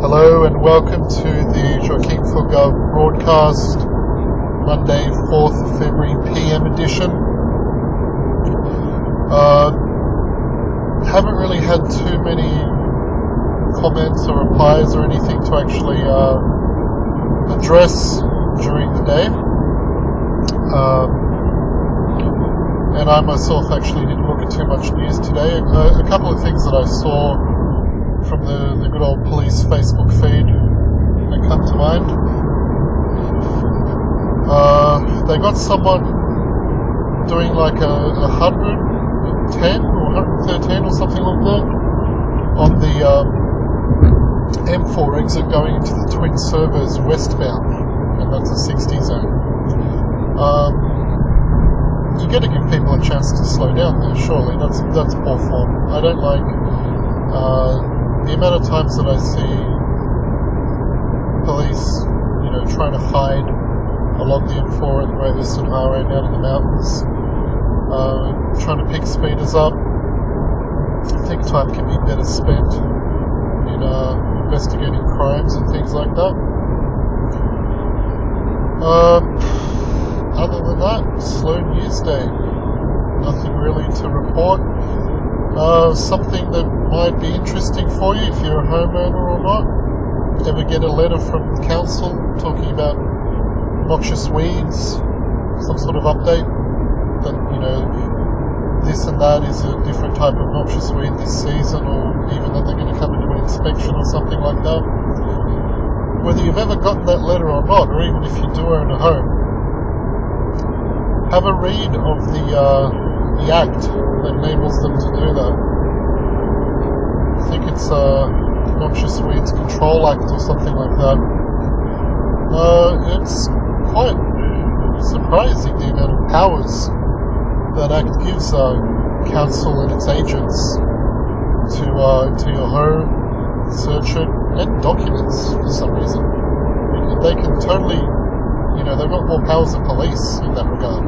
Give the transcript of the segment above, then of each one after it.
Hello and welcome to the Joaquim4gov broadcast, Monday, 4th of February PM edition. Haven't really had too many comments or replies or anything to actually address during the day. And I myself actually didn't look at too much news today. A couple of things that I saw from the good old police Facebook feed that come to mind. They got someone doing like a 110 or 113 or something like that on the M4 exit going into the Twin Servers westbound, and that's a 60 zone. You got to give people a chance to slow down there, surely. That's poor form. I don't like the amount of times that I see police, trying to hide along the M4 and the Great Western Highway down in the mountains, trying to pick speeders up. I think time can be better spent in investigating crimes and things like that. Other than that, slow news day. Nothing really to report. Something that might be interesting for you if you're a homeowner or not. Ever get a letter from the council talking about noxious weeds? Some sort of update that, this and that is a different type of noxious weed this season, or even that they're going to come and do an inspection or something like that. Whether you've ever gotten that letter or not, or even if you do own a home, have a read of the act that enables them to do that. I think it's Noxious Weeds Control Act or something like that. It's quite surprising the amount of powers that act gives council and its agents to your home, search it, and documents for some reason. They can totally, they've got more powers than police in that regard.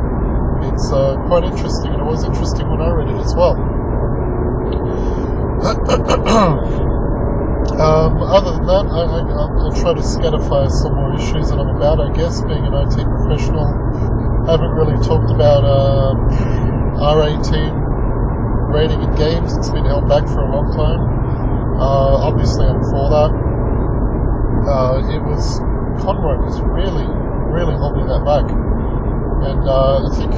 It's quite interesting, and it was interesting when I read it as well. Other than that, I'll try to scatify some more issues that I'm about, I guess, being an IT professional. I haven't really talked about R18 rating in games. It's been held back for a long time. Obviously, I'm for that. Conroy was really, really holding that back. And I think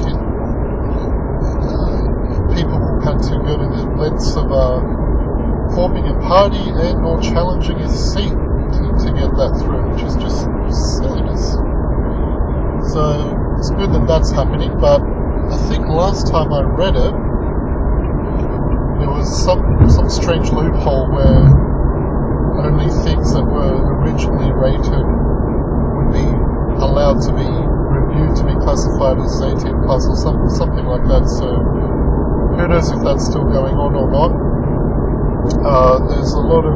people had to go to the lengths of forming a party and or challenging his seat to get that through, which is just silliness. So it's good that that's happening, but I think last time I read it, there was some strange loophole where only things that were originally rated would be allowed to be reviewed to be classified as 18 plus or something like that. So who knows if that's still going on or not. There's a lot of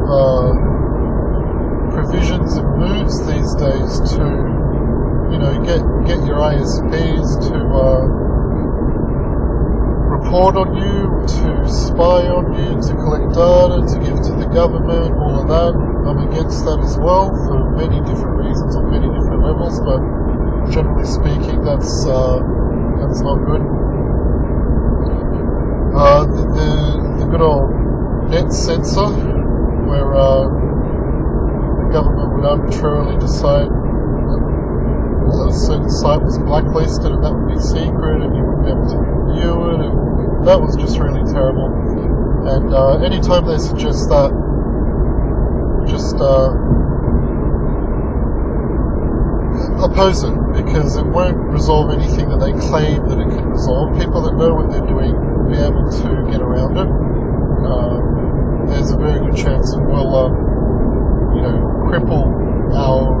provisions and moves these days to, get your ISPs to report on you, to spy on you, to collect data, to give to the government, all of that. I'm against that as well for many different reasons on many different levels, but generally speaking, that's not good. The good old net censor, where the government would arbitrarily decide a certain site was blacklisted and that would be secret and you wouldn't be able to view it, and that was just really terrible. And anytime they suggest that, just oppose it, because it won't resolve anything that they claim that it can resolve. People that know what they're doing will be able to get around it. There's a very good chance it will, cripple our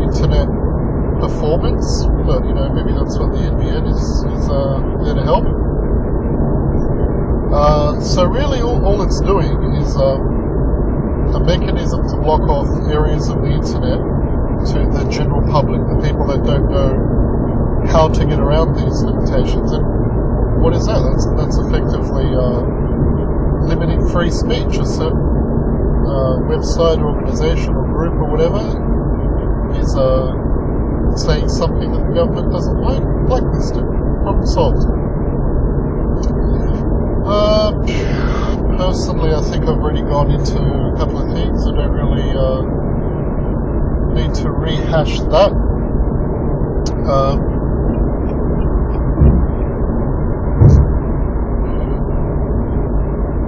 internet performance, but maybe that's what the NBN is there to help. So really, all it's doing is a mechanism to block off areas of the internet to the general public, the people that don't know how to get around these limitations. And what is that? That's effectively limiting free speech. A website or organization or group or whatever is saying something that the government doesn't like, blacklist it. Problem solved. Personally, I think I've already gone into a couple of things. I don't really need to rehash that.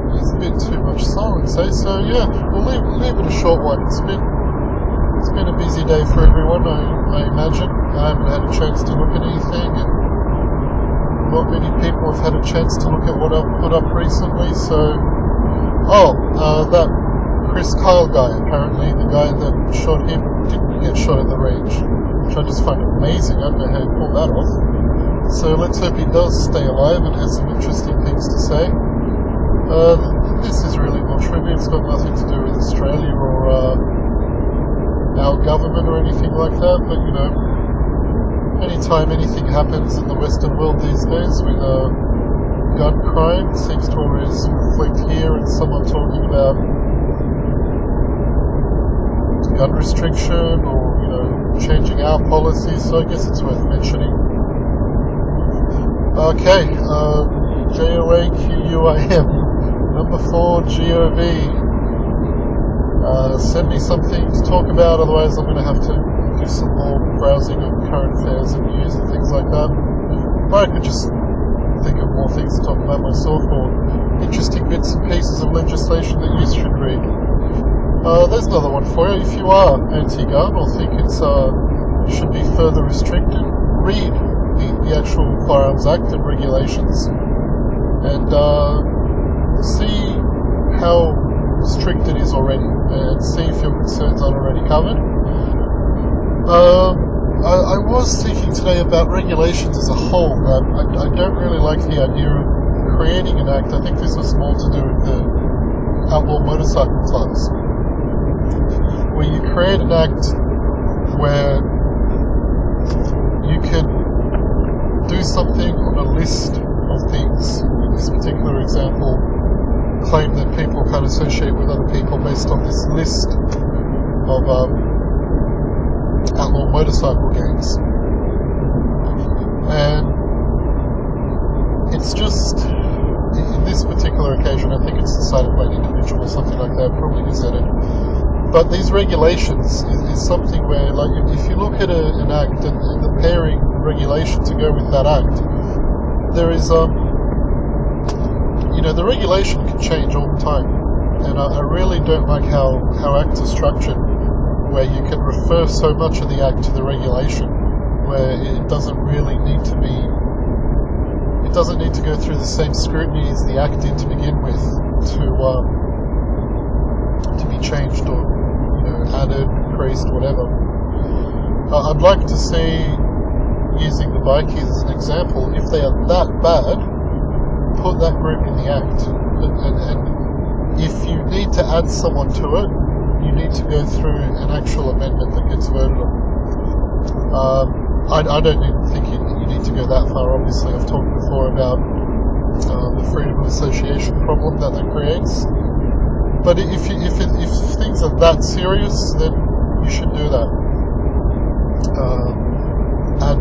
There's a bit too much silence, eh? So yeah, we'll leave it a short one. It's been a busy day for everyone, I imagine. I haven't had a chance to look at anything, and not many people have had a chance to look at what I've put up recently. So, that Chris Kyle guy, apparently the guy that shot him didn't get shot at the range, which I just find amazing. I don't know how he pulled that off. So let's hope he does stay alive and has some interesting things to say. This is really more trivia. It's got nothing to do with Australia or our government or anything like that, but you know, anytime anything happens in the Western world these days with gun crime, it seems to always reflect here and someone talking about gun restriction or, you know, changing our policies, so I guess it's worth mentioning. Okay, Joaquim, number 4, GOV. Send me something to talk about, otherwise I'm going to have to do some more browsing of current affairs and news and things like that. Or I could just think of more things to talk about myself, or interesting bits and pieces of legislation that you should read. There's another one for you. If you are anti-gun or think it should be further restricted, read the actual Firearms Act and regulations and see how strict it is already, and see if your concerns aren't already covered. I was thinking today about regulations as a whole. I don't really like the idea of creating an act. I think this was more to do with the outlaw motorcycle clubs, where you create an act where you can do something on a list of things. In this particular example, claim that people can't associate with other people based on this list of outlaw motorcycle gangs. And it's just, in this particular occasion, I think it's decided by an individual or something like that, probably gazetted. But these regulations is something where, like, if you look at an act and the pairing regulation to go with that act, there is the regulation can change all the time, and I really don't like how acts are structured, where you can refer so much of the act to the regulation, where it doesn't really need to be, it doesn't need to go through the same scrutiny as the act did to begin with to be changed or, you know, added, increased, whatever. I'd like to see, using the bikies as an example, if they are that bad, put that group in the act, and if you need to add someone to it, you need to go through an actual amendment that gets voted on. I don't even think you need to go that far. Obviously, I've talked before about the freedom of association problem that creates, but if things are that serious, then you should do that. Add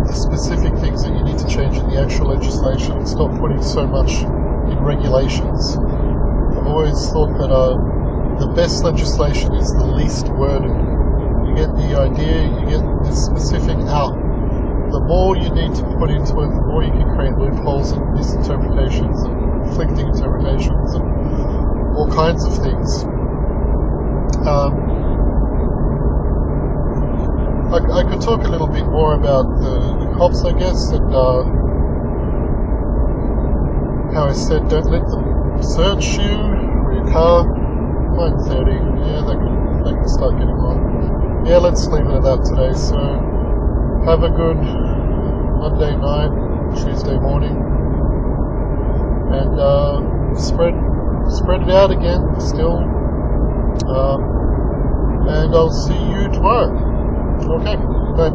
the specific things that you need to change in the actual legislation and stop putting so much in regulations. I've always thought that the best legislation is the least worded. You get the idea, you get the specific out. The more you need to put into it, the more you can create loopholes and misinterpretations and conflicting interpretations and all kinds of things. I could talk a little bit more about the cops, I guess, and how I said don't let them search you or your car. 9:30, yeah, that can start getting long. Yeah, let's leave it at that today. So have a good Monday night, Tuesday morning, and spread it out again still, and I'll see you tomorrow. Okay, bye.